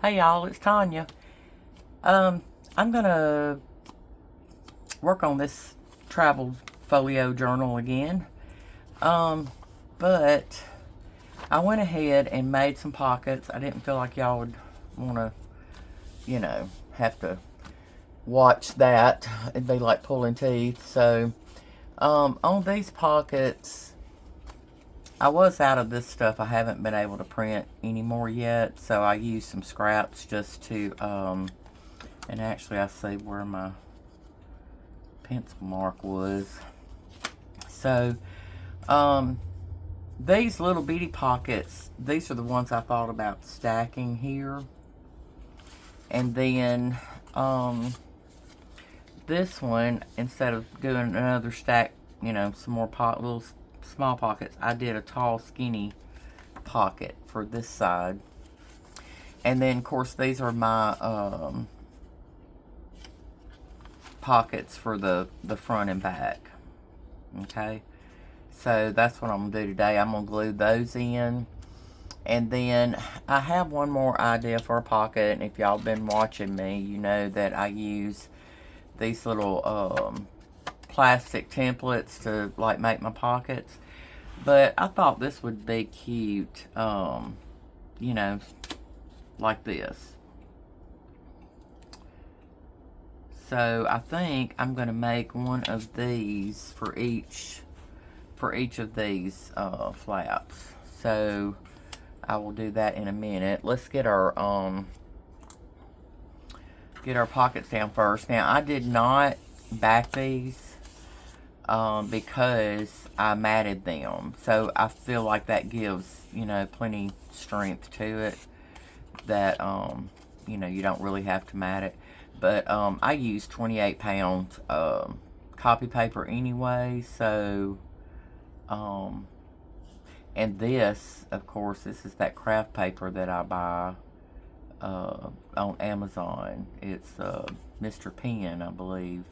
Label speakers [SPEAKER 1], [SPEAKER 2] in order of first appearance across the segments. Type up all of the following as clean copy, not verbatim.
[SPEAKER 1] Hey y'all, it's Tanya. I'm gonna work on this travel folio journal again. But I went ahead and made some pockets. I didn't feel like y'all would want to, have to watch that. It'd be like pulling teeth. So, on these pockets, I was out of this stuff. I haven't been able to print anymore yet. So I used some scraps just to, and actually I see where my pencil mark was. So, these little bitty pockets, these are the ones I thought about stacking here. And then, this one, instead of doing another stack, some more little small pockets, I did a tall, skinny pocket for this side. And then, of course, these are my, pockets for the front and back. Okay, so that's what I'm gonna do today. I'm gonna glue those in, and then I have one more idea for a pocket. And if y'all been watching me, you know that I use these little plastic templates to like make my pockets, but I thought this would be cute, like this. So I think I'm going to make one of these for each of these flaps. So I will do that in a minute. Let's get our pockets down first. Now I did not back these because I matted them. So I feel like that gives, plenty strength to it, that you don't really have to mat it. But I use 28 pounds copy paper anyway, so, and this, of course, this is that craft paper that I buy on Amazon. It's Mr. Pen, I believe,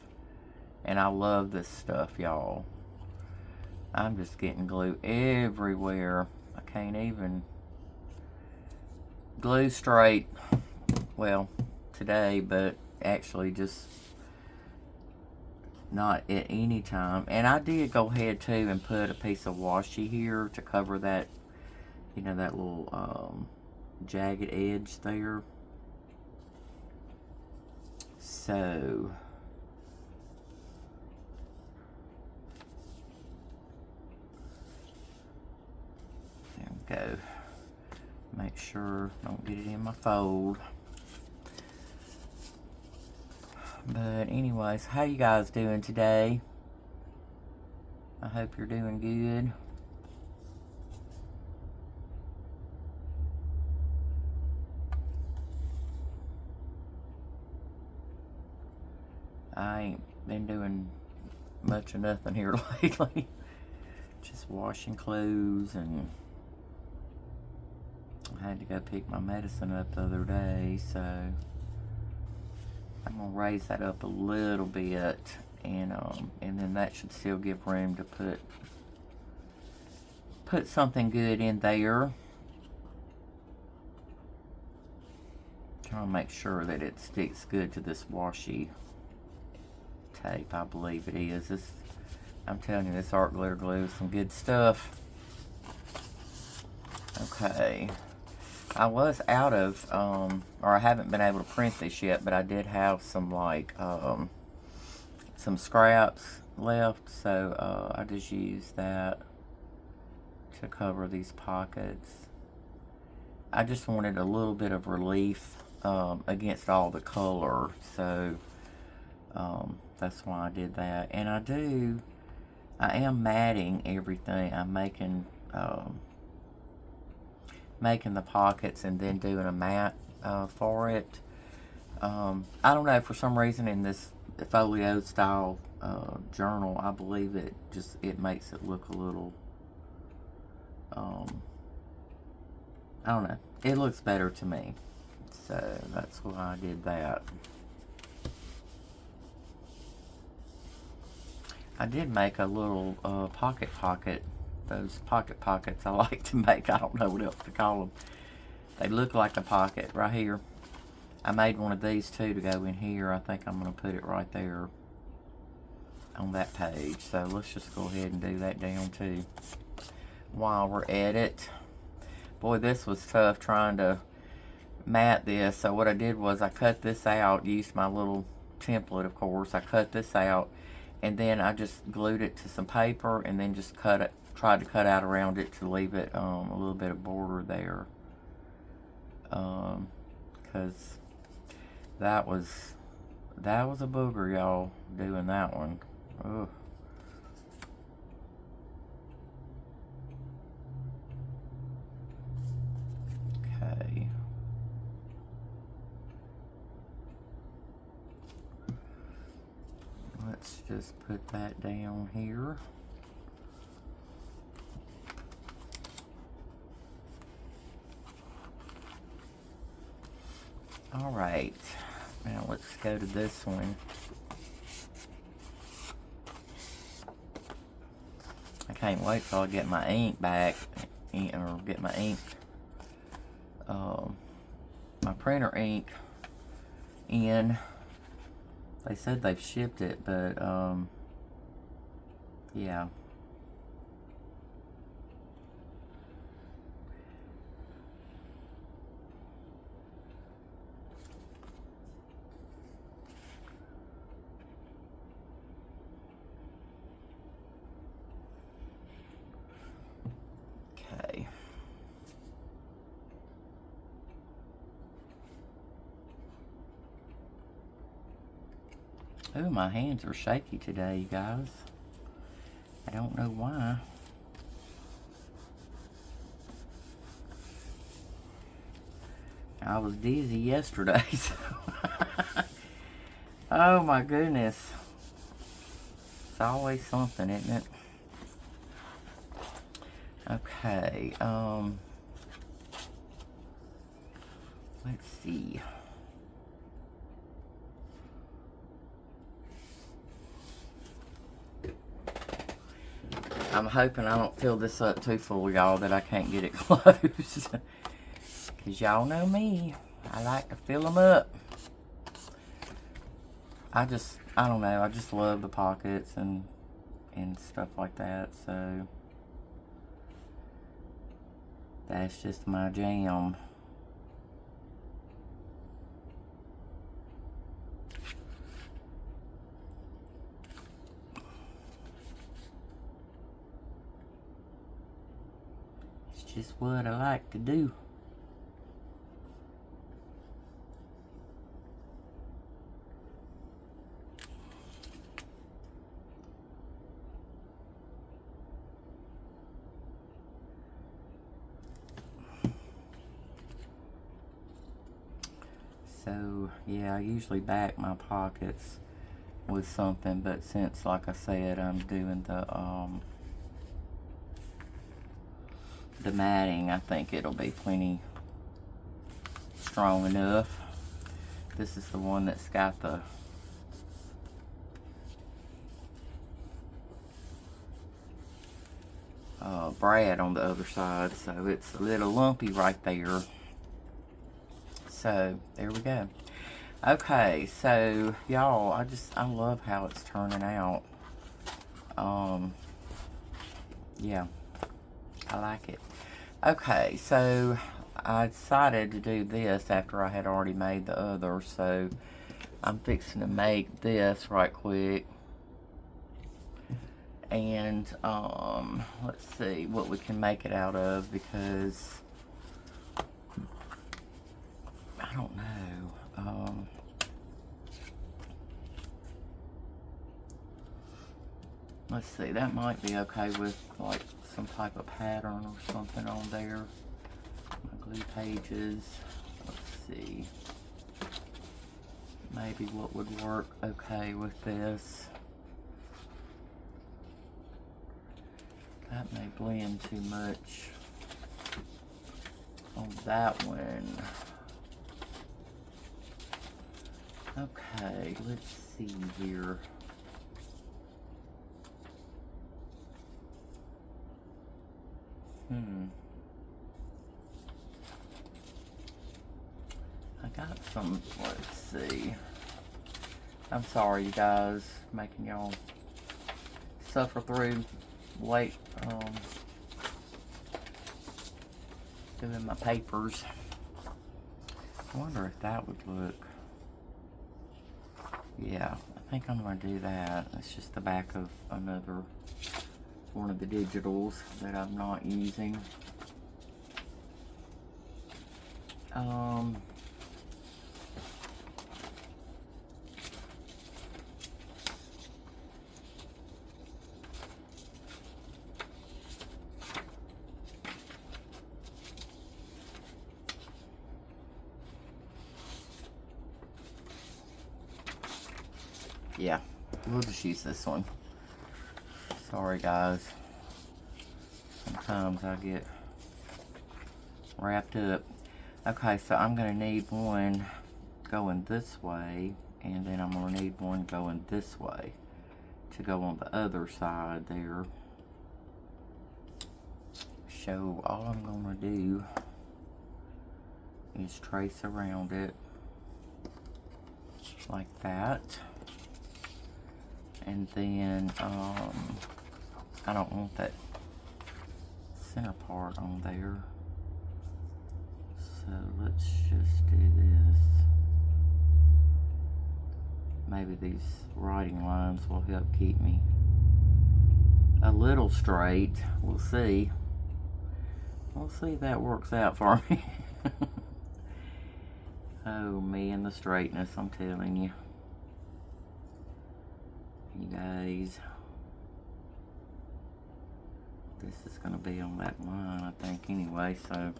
[SPEAKER 1] and I love this stuff, y'all. I'm just getting glue everywhere. I can't even glue straight, well, today, but actually just not at any time. And I did go ahead too and put a piece of washi here to cover that, that little jagged edge there. So there we go. Make sure don't get it in my fold. But anyways, how you guys doing today? I hope you're doing good. I ain't been doing much of nothing here lately. Just washing clothes, and I had to go pick my medicine up the other day, so I'm gonna raise that up a little bit, and then that should still give room to put something good in there. Trying to make sure that it sticks good to this washi tape. I believe it is. I'm telling you, this art glitter glue is some good stuff. Okay. I was out of, or I haven't been able to print this yet, but I did have some, like, some scraps left, so I just used that to cover these pockets. I just wanted a little bit of relief against all the color, so that's why I did that. And I am matting everything. I'm making the pockets and then doing a mat for it. I don't know, for some reason in this folio style journal, I believe it makes it look a little, I don't know, it looks better to me, so that's why I did that. I did make a little pocket, those pocket pockets I like to make. I don't know what else to call them. They look like a pocket right here. I made one of these too to go in here. I think I'm going to put it right there on that page. So let's just go ahead and do that down too while we're at it. Boy, this was tough trying to mat this. So what I did was I cut this out, used my little template, of course. I cut this out, and then I just glued it to some paper, and then just tried to cut out around it to leave it a little bit of border there, because that was a booger, y'all, doing that one. Ugh. Okay. Let's just put that down here. All right, now let's go to this one. I can't wait till I get my ink back, or get my ink, my printer ink in. They said they've shipped it, but yeah. Okay. Oh, my hands are shaky today, you guys. I don't know why. I was dizzy yesterday, so oh my goodness. It's always something, isn't it? Okay, let's see. I'm hoping I don't fill this up too full, y'all, that I can't get it closed. Because y'all know me. I like to fill them up. I don't know. I just love the pockets and stuff like that. So that's just my jam. It's just what I like to do. So yeah, I usually back my pockets with something, but since, like I said, I'm doing the matting, I think it'll be plenty strong enough. This is the one that's got the brad on the other side, so it's a little lumpy right there. So there we go. Okay, so y'all, I love how it's turning out. Yeah, I like it. Okay, so I decided to do this after I had already made the other, so I'm fixing to make this right quick. And let's see what we can make it out of, because I don't know. Let's see, that might be okay with like some type of pattern or something on there. My glue pages. Let's see. Maybe what would work okay with this. That may blend too much on that one. Okay, let's see here. I got some, let's see. I'm sorry, you guys, making y'all suffer through late, doing my papers. I wonder if that would look, yeah, I think I'm going to do that. It's just the back of another, one of the digitals that I'm not using. Yeah, we'll just use this one. Sorry guys, sometimes I get wrapped up. Okay, so I'm gonna need one going this way, and then I'm gonna need one going this way to go on the other side there. So all I'm gonna do is trace around it like that. And then, I don't want that center part on there. So let's just do this. Maybe these writing lines will help keep me a little straight. We'll see. We'll see if that works out for me. Oh, me and the straightness, I'm telling you. You guys, this is going to be on that line, I think, anyway, so,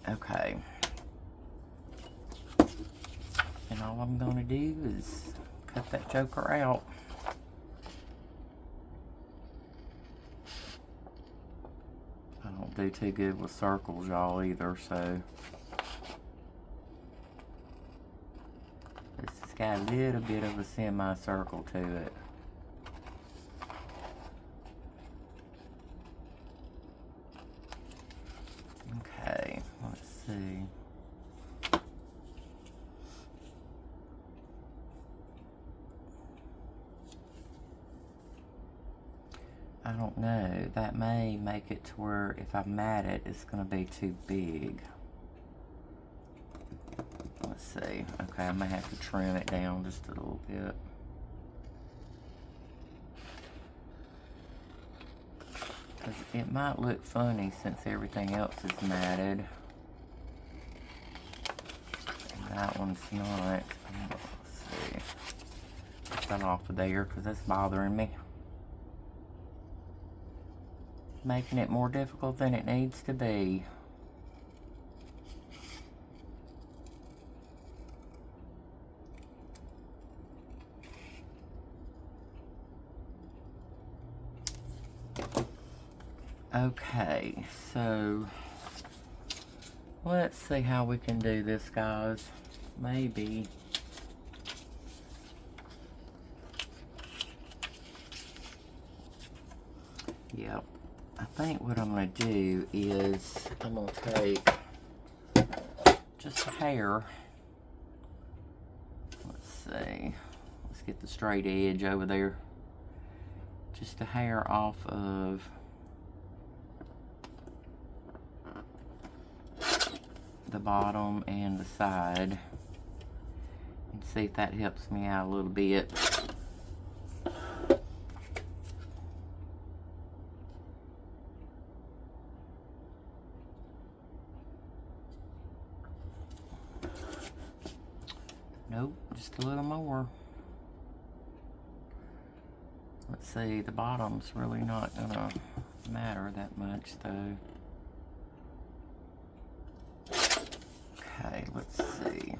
[SPEAKER 1] okay. And all I'm going to do is cut that joker out. I don't do too good with circles, y'all, either, so. This has got a little bit of a semicircle to it. Okay, let's see. I don't know. That may make it to where if I mat it, it's going to be too big. Let's see. Okay, I may have to trim it down just a little bit. Because it might look funny since everything else is matted. And that one's not. Let's see. Get that off of there because that's bothering me. Making it more difficult than it needs to be. Okay, so let's see how we can do this, guys. Maybe yep. I think what I'm going to do is I'm going to take just a hair. Let's see. Let's get the straight edge over there. Just a hair off of the bottom and the side. And see if that helps me out a little bit. Nope, just a little more. Let's see, the bottom's really not gonna matter that much though. Okay, let's see.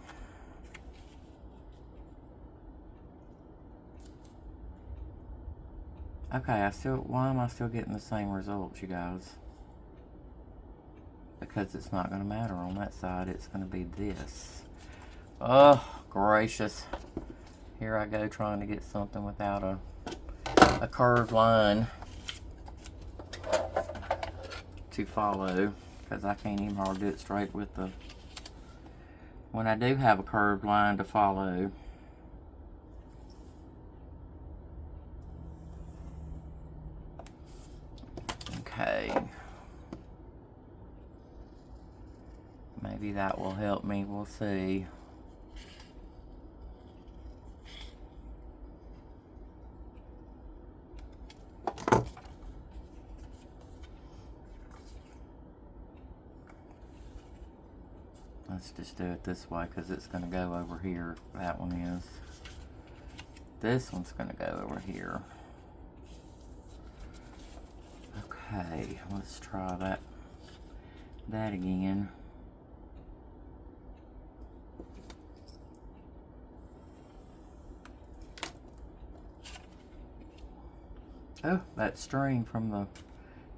[SPEAKER 1] Okay, why am I still getting the same results, you guys? Because it's not gonna matter on that side, it's gonna be this. Oh, gracious. Here I go trying to get something without a curved line to follow, because I can't even hardly do it straight with the when I do have a curved line to follow. Okay. Maybe that will help me. We'll see. Let's just do it this way because it's going to go over here. That one is. This one's going to go over here. Okay, let's try that again. Oh, that string from the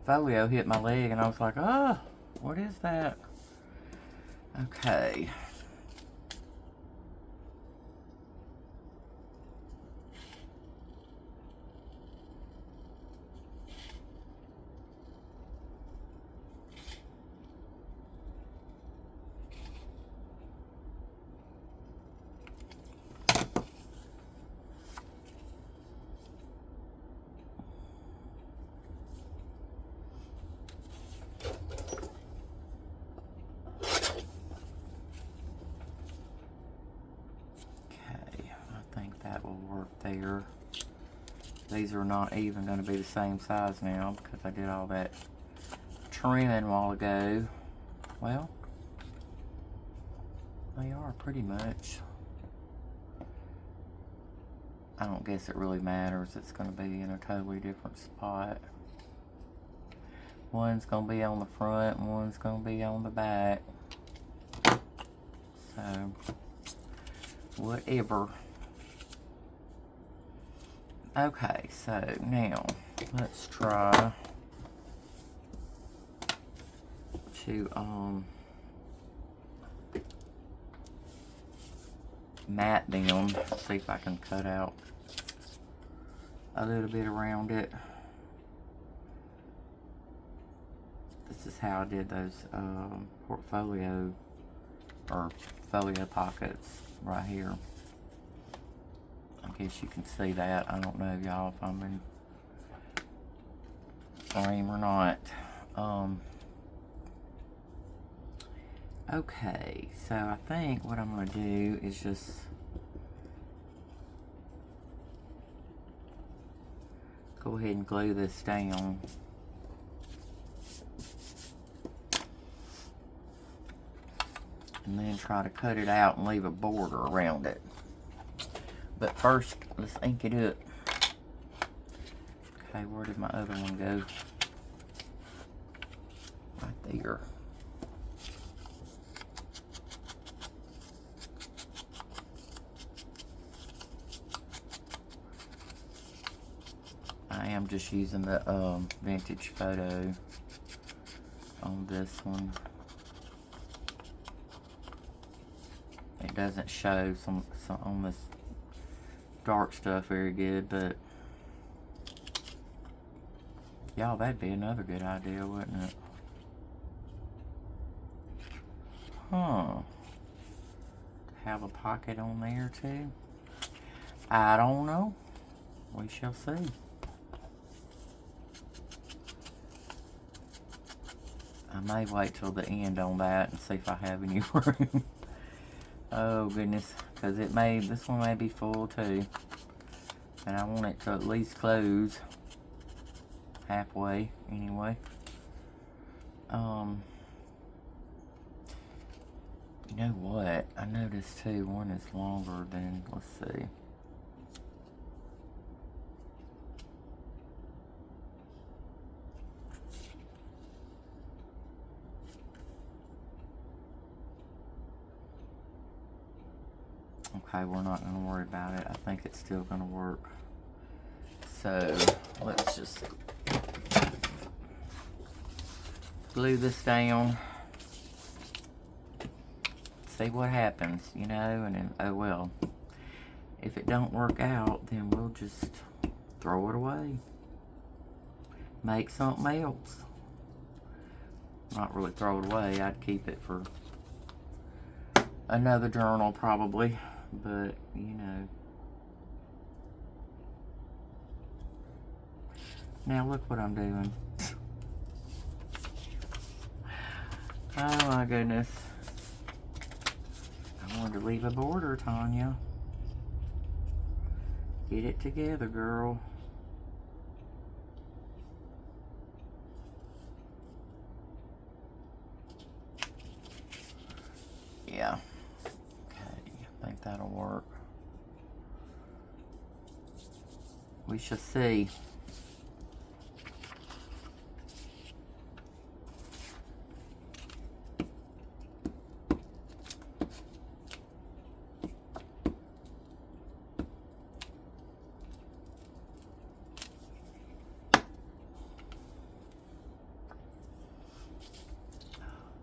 [SPEAKER 1] folio hit my leg and I was like, oh, what is that? Okay. That will work there. These are not even going to be the same size now because I did all that trimming a while ago. Well, they are pretty much. I don't guess it really matters. It's going to be in a totally different spot. One's going to be on the front and one's going to be on the back. So, whatever. Okay, so now let's try to mat them. See if I can cut out a little bit around it. This is how I did those portfolio or folio pockets right here. I guess you can see that. I don't know, y'all, if I'm in frame or not. Okay, so I think what I'm going to do is just go ahead and glue this down. And then try to cut it out and leave a border around it. But first, let's ink it up. Okay, where did my other one go? Right there. I am just using the vintage photo on this one. It doesn't show some on this dark stuff very good, but y'all, that'd be another good idea, wouldn't it? Huh. Have a pocket on there too? I don't know. We shall see. I may wait till the end on that and see if I have any room. Oh goodness, because this one may be full too. And I want it to at least close halfway anyway. You know what? I noticed too, one is longer than, let's see. Okay, we're not going to worry about it. I think it's still going to work. So, let's just glue this down. See what happens, you know, and then, oh well. If it don't work out, then we'll just throw it away. Make something else. Not really throw it away. I'd keep it for another journal probably, but you know. Now look what I'm doing. Oh my goodness. I wanted to leave a border, Tanya. Get it together, girl. Yeah. Okay, I think that'll work. We shall see.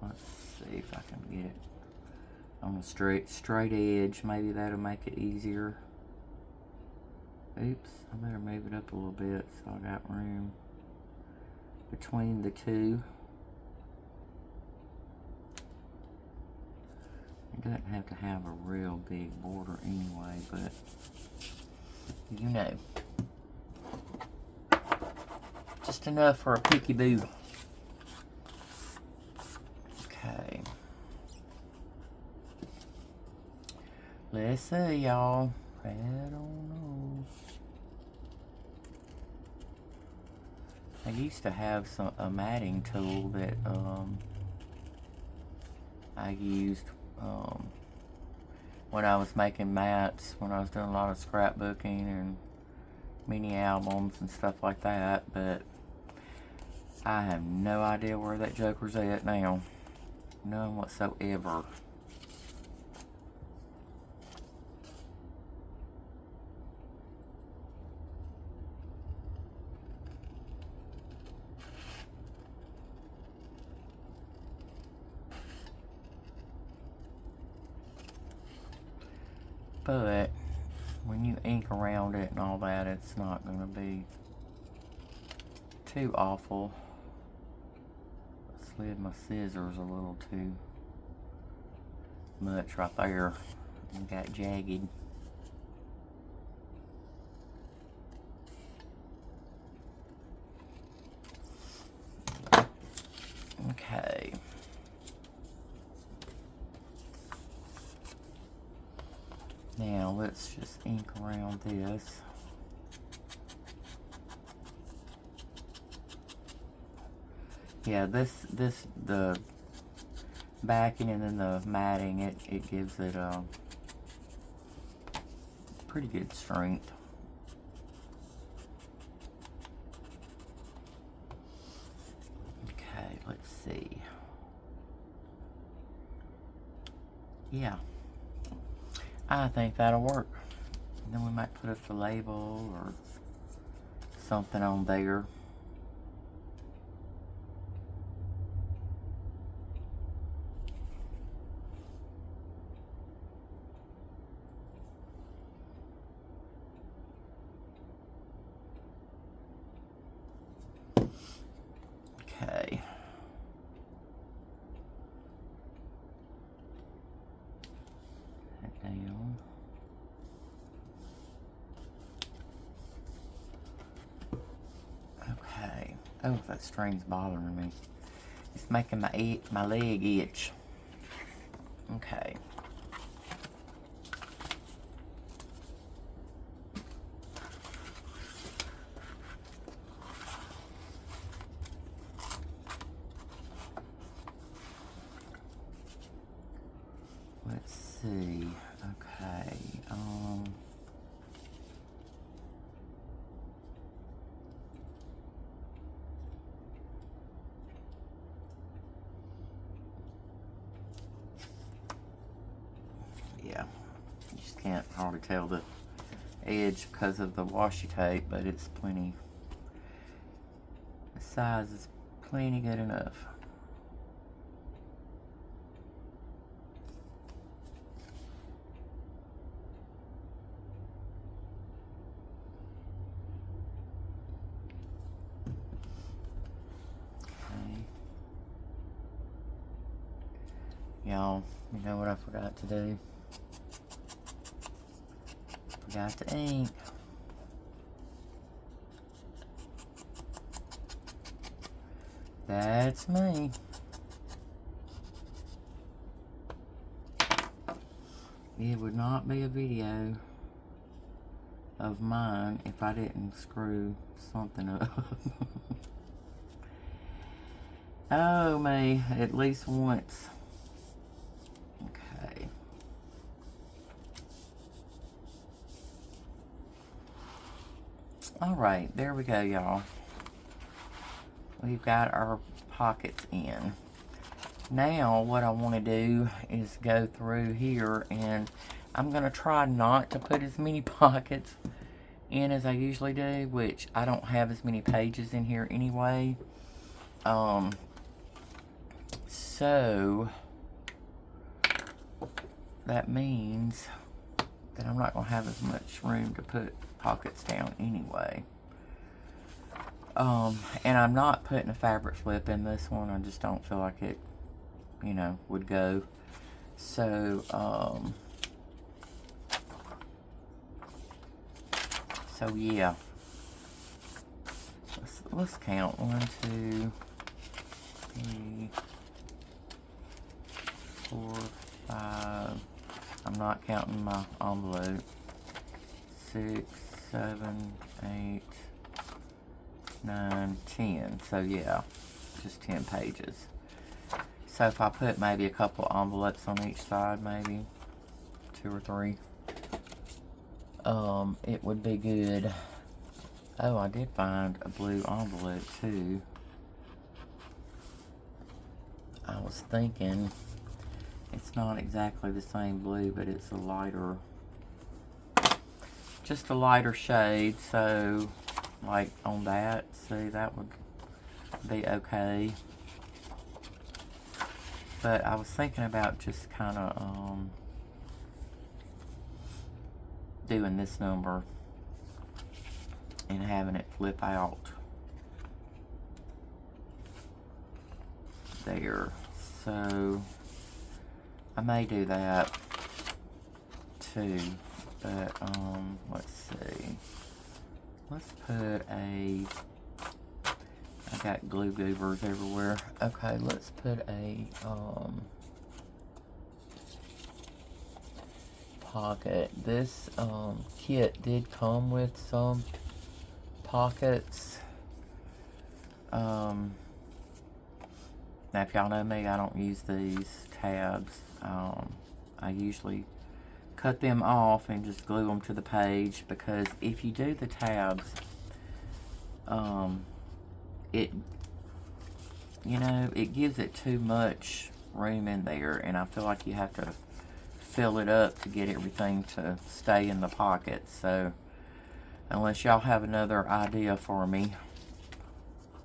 [SPEAKER 1] Let's see if I can get it on a straight edge. Maybe that'll make it easier. Oops, I better move it up a little bit so I got room between the two. It doesn't have to have a real big border anyway, but you know. Just enough for a peekaboo. Okay. Let's see, y'all. I don't know. I used to have a matting tool that I used when I was making mats, when I was doing a lot of scrapbooking and mini albums and stuff like that, but I have no idea where that joker's at now. None whatsoever. But when you ink around it and all that, it's not going to be too awful. Slid my scissors a little too much right there and got jagged. Okay. Now let's just ink around this. Yeah, the backing and then the matting, it gives it pretty good strength. Okay, let's see. Yeah, I think that'll work. And then we might put a label or something on there. Okay. That down. Okay. Oh, that string's bothering me. It's making my leg itch. Okay. Let's see. Okay. Yeah. You just can't hardly tell the edge because of the washi tape, but it's plenty. The size is plenty good enough. y'all. You know what I forgot to do? Forgot to ink. That's me. It would not be a video of mine if I didn't screw something up. Oh, me, at least once. Okay. Alright, there we go, y'all. We've got our pockets in. Now, what I want to do is go through here, and I'm going to try not to put as many pockets in as I usually do, which I don't have as many pages in here anyway. So that means that I'm not going to have as much room to put pockets down anyway. And I'm not putting a fabric flip in this one. I just don't feel like it, you know, would go. So, yeah. Let's count. 1, 2, 3, 4, 5. I'm not counting my envelope. 6, 7, 8, 9, 10. So yeah, just 10 pages. So if I put maybe a couple envelopes on each side, maybe 2 or 3, it would be good. Oh, I did find a blue envelope too. I was thinking it's not exactly the same blue, but it's a lighter, just a lighter shade. So like on that, see, that would be okay. But I was thinking about just kind of doing this number and having it flip out there. So I may do that too, but let's see. Let's put a, I got glue goobers everywhere. Okay, let's put a pocket. This kit did come with some pockets. Now if y'all know me, I don't use these tabs. I usually cut them off and just glue them to the page, because if you do the tabs, it, you know, it gives it too much room in there, and I feel like you have to fill it up to get everything to stay in the pockets. So unless y'all have another idea for me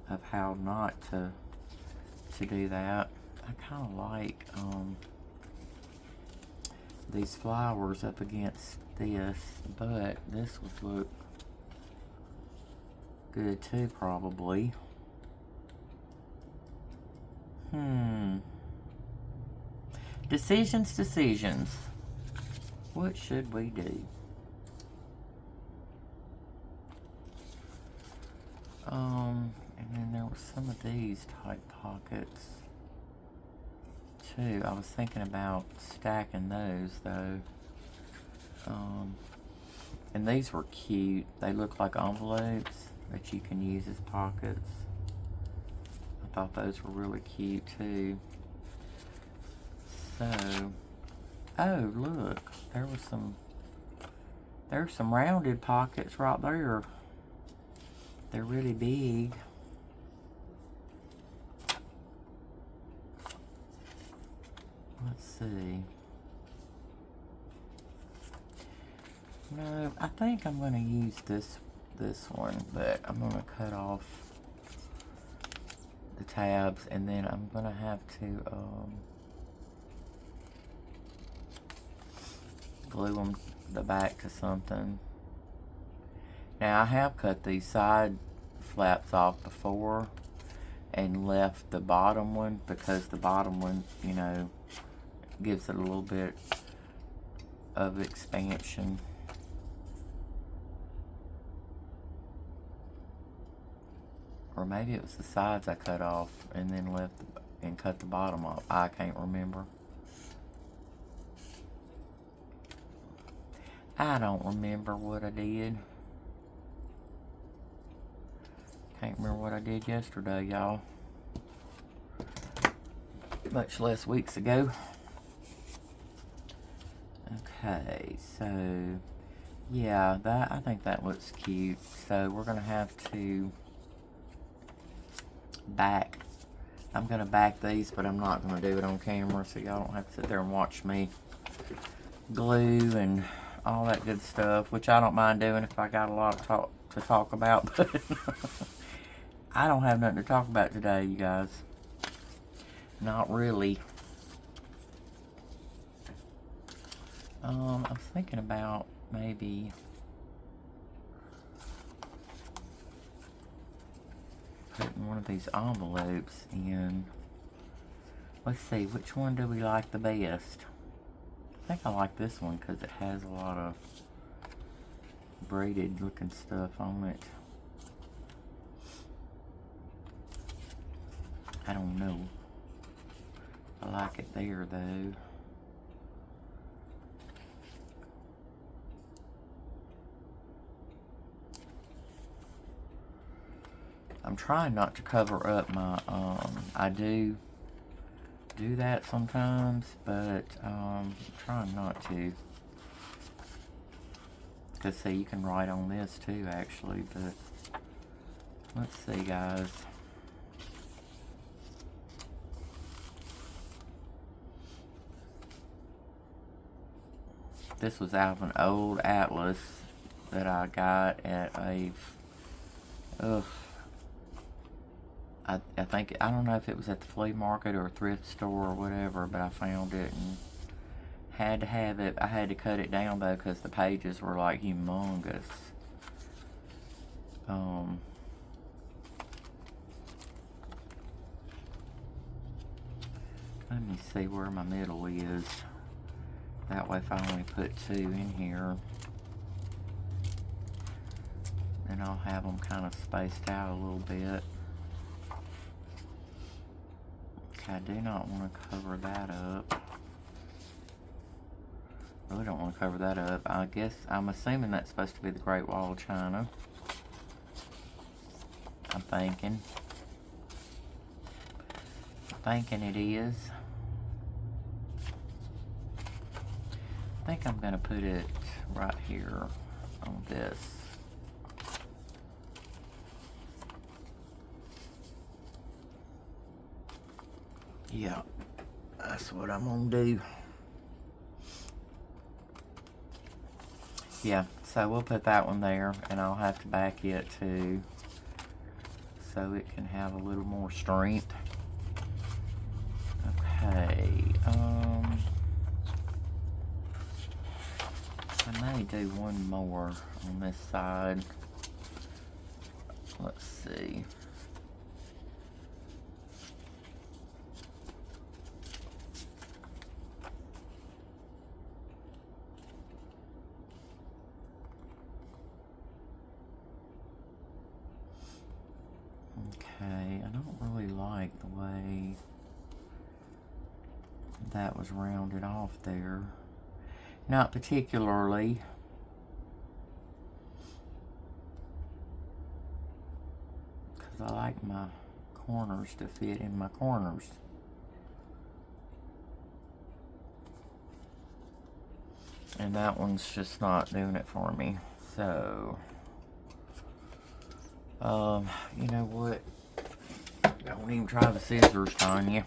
[SPEAKER 1] of how not to do that. I kind of like these flowers up against this, but this would look good too, probably. Decisions. What should we do? And then there were some of these type pockets too. I was thinking about stacking those though. And these were cute. They look like envelopes that you can use as pockets. I thought those were really cute too. So, oh look, there's some rounded pockets right there. They're really big. Let's see. No, I think I'm going to use this one, but I'm going to cut off the tabs, and then I'm going to have to glue them the back to something. Now I have cut these side flaps off before and left the bottom one, because the bottom one, you know, gives it a little bit of expansion. Or maybe it was the sides I cut off and then left and cut the bottom off. I can't remember. I don't remember what I did. Can't remember what I did yesterday, y'all. Much less weeks ago. Okay, so yeah, I think that looks cute. So we're gonna have to back. I'm gonna back these, but I'm not gonna do it on camera, so y'all don't have to sit there and watch me glue and all that good stuff, which I don't mind doing if I got a lot to talk about, but I don't have nothing to talk about today, you guys. Not really. I was thinking about maybe putting one of these envelopes in. Let's see, which one do we like the best? I think I like this one because it has a lot of braided looking stuff on it. I don't know. I like it there though. I'm trying not to cover up my, I do that sometimes, but I'm trying not to. Because see, you can write on this too actually, but let's see guys. This was out of an old atlas that I got at a, I think, I don't know if it was at the flea market or a thrift store or whatever, but I found it and had to have it. I had to cut it down though because the pages were like humongous. Let me see where my middle is. That way if I only put 2 in here, then I'll have them kind of spaced out a little bit. Okay, I do not want to cover that up. Really don't want to cover that up. I guess, I'm assuming that's supposed to be the Great Wall of China. I'm thinking it is. I think I'm going to put it right here on this. Yeah, that's what I'm going to do. Yeah, so we'll put that one there, and I'll have to back it too, so it can have a little more strength. Okay, I may do one more on this side. Let's see. Okay, I don't really like the way that was rounded off there. Not particularly. Because I like my corners to fit in my corners. And that one's just not doing it for me. So, you know what? Don't even try the scissors, Tanya.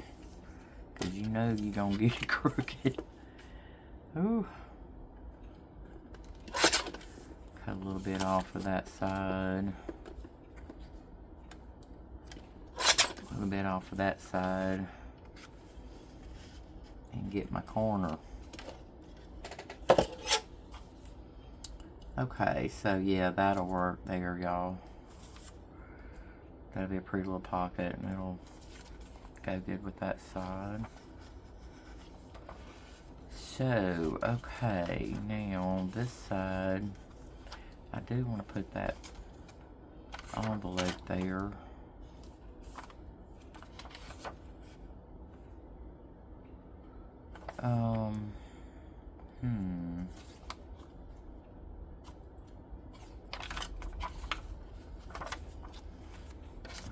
[SPEAKER 1] Because you know you're going to get it crooked. Ooh. Cut a little bit off of that side. A little bit off of that side. And get my corner. Okay, so yeah, that'll work there, y'all. That'll be a pretty little pocket, and it'll go good with that side. So, okay, now this side, I do want to put that envelope there.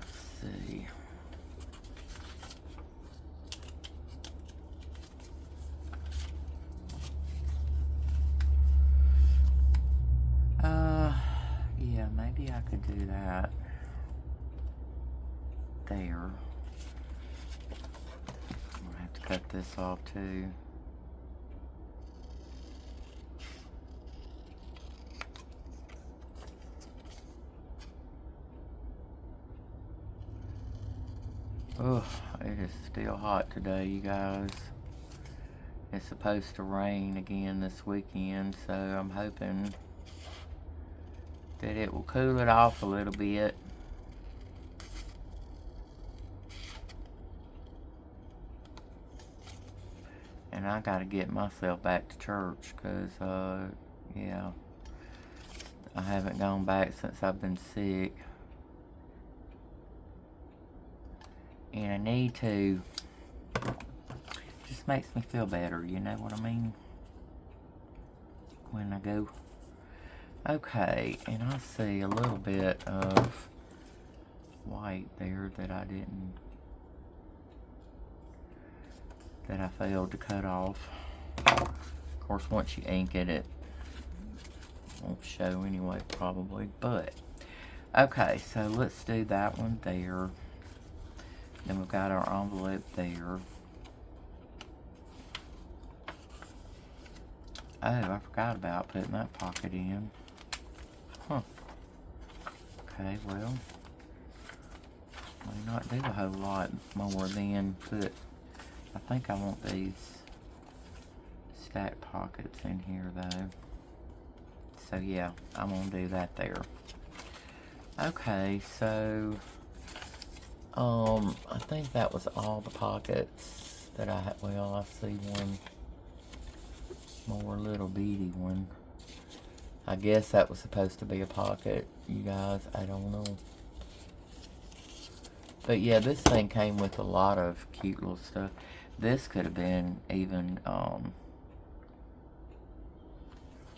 [SPEAKER 1] Let's see. Yeah, maybe I could do that there. I'm gonna have to cut this off too. Oh, it is still hot today, you guys. It's supposed to rain again this weekend, so I'm hoping that it will cool it off a little bit. And I gotta get myself back to church, because, yeah, I haven't gone back since I've been sick. And I need to. Just makes me feel better, you know what I mean? When I go. Okay, and I see a little bit of white there that I failed to cut off. Of course, once you ink it, it won't show anyway, probably. But, okay, so let's do that one there. Then we've got our envelope there. Oh, I forgot about putting that pocket in. Huh. Okay, well, may not do a whole lot more than put. I think I want these stacked pockets in here though. So yeah, I'm gonna do that there. Okay, so I think that was all the pockets that I had. Well, I see one more little beady one. I guess that was supposed to be a pocket, you guys. I don't know. But yeah, this thing came with a lot of cute little stuff. This could have been even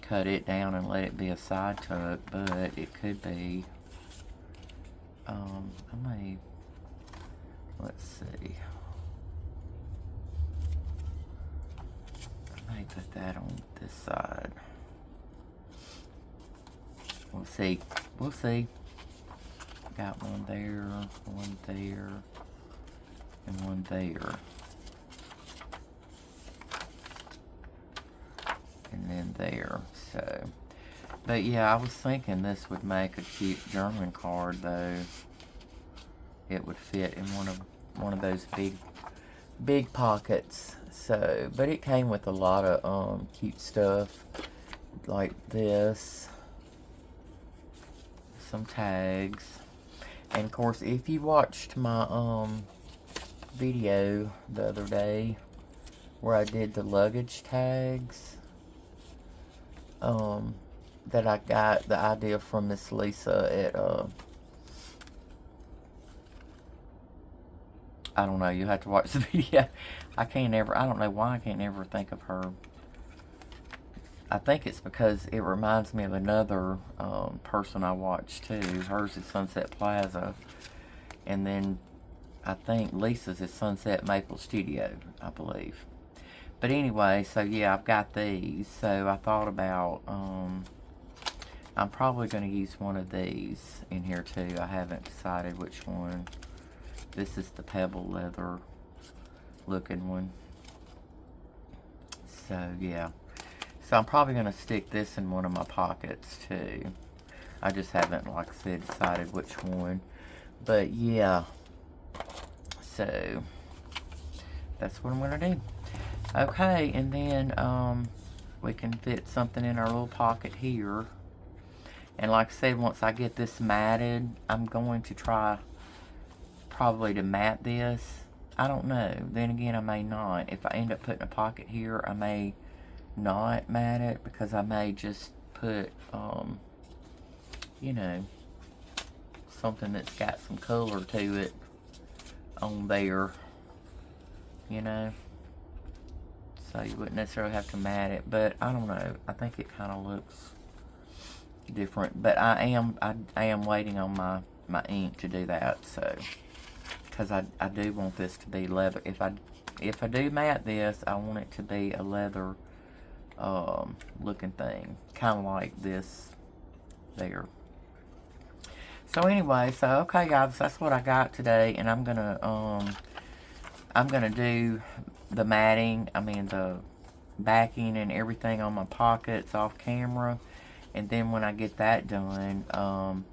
[SPEAKER 1] cut it down and let it be a side tuck, but it could be. I may. Let's see. I may put that on this side. We'll see. We'll see. Got one there, and one there. And then there. So, but yeah, I was thinking this would make a cute German card though. It would fit in one of those big pockets. So, but it came with a lot of cute stuff like this. Some tags. And of course, if you watched my video the other day where I did the luggage tags, that I got the idea from Miss Lisa at I don't know, you have to watch the video. I don't know why I can't ever think of her. I think it's because it reminds me of another person I watched too. Hers is Sunset Plaza. And then I think Lisa's is Sunset Maple Studio, I believe. But anyway, so yeah, I've got these. So I thought about, I'm probably going to use one of these in here too. I haven't decided which one. This is the pebble leather looking one. So yeah. So I'm probably going to stick this in one of my pockets too. I just haven't, like I said, decided which one. But yeah. So that's what I'm going to do. Okay, and then we can fit something in our little pocket here. And like I said, once I get this matted, I'm going to try probably to mat this. I don't know. Then again, I may not. If I end up putting a pocket here, I may not mat it, because I may just put, you know, something that's got some color to it on there, you know. So you wouldn't necessarily have to mat it, but I don't know. I think it kind of looks different, but I am waiting on my ink to do that. So because I do want this to be leather. If I do mat this, I want it to be a leather looking thing, kind of like this there. So anyway, so okay guys, that's what I got today, and I'm gonna do the matting, I mean the backing and everything on my pockets off camera, and then when I get that done,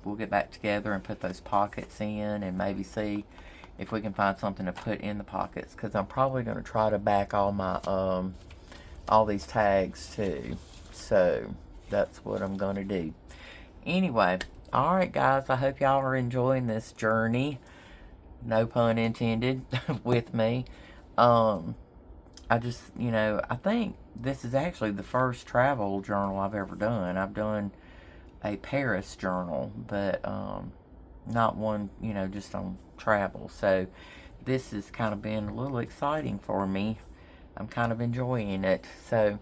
[SPEAKER 1] we'll get back together and put those pockets in, and maybe see if we can find something to put in the pockets, because I'm probably going to try to back all my all these tags too. So that's what I'm going to do. Anyway, alright guys, I hope y'all are enjoying this journey, no pun intended, with me. I just, you know, I think this is actually the first travel journal I've ever done. I've done a Paris journal, but not one, you know, just on travel. So this has kind of been a little exciting for me. I'm kind of enjoying it. So,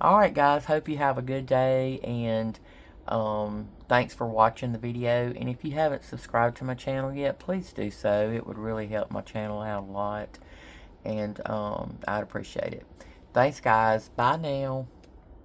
[SPEAKER 1] alright guys, hope you have a good day, and thanks for watching the video. And if you haven't subscribed to my channel yet, please do so. It would really help my channel out a lot, and I'd appreciate it. Thanks guys. Bye now.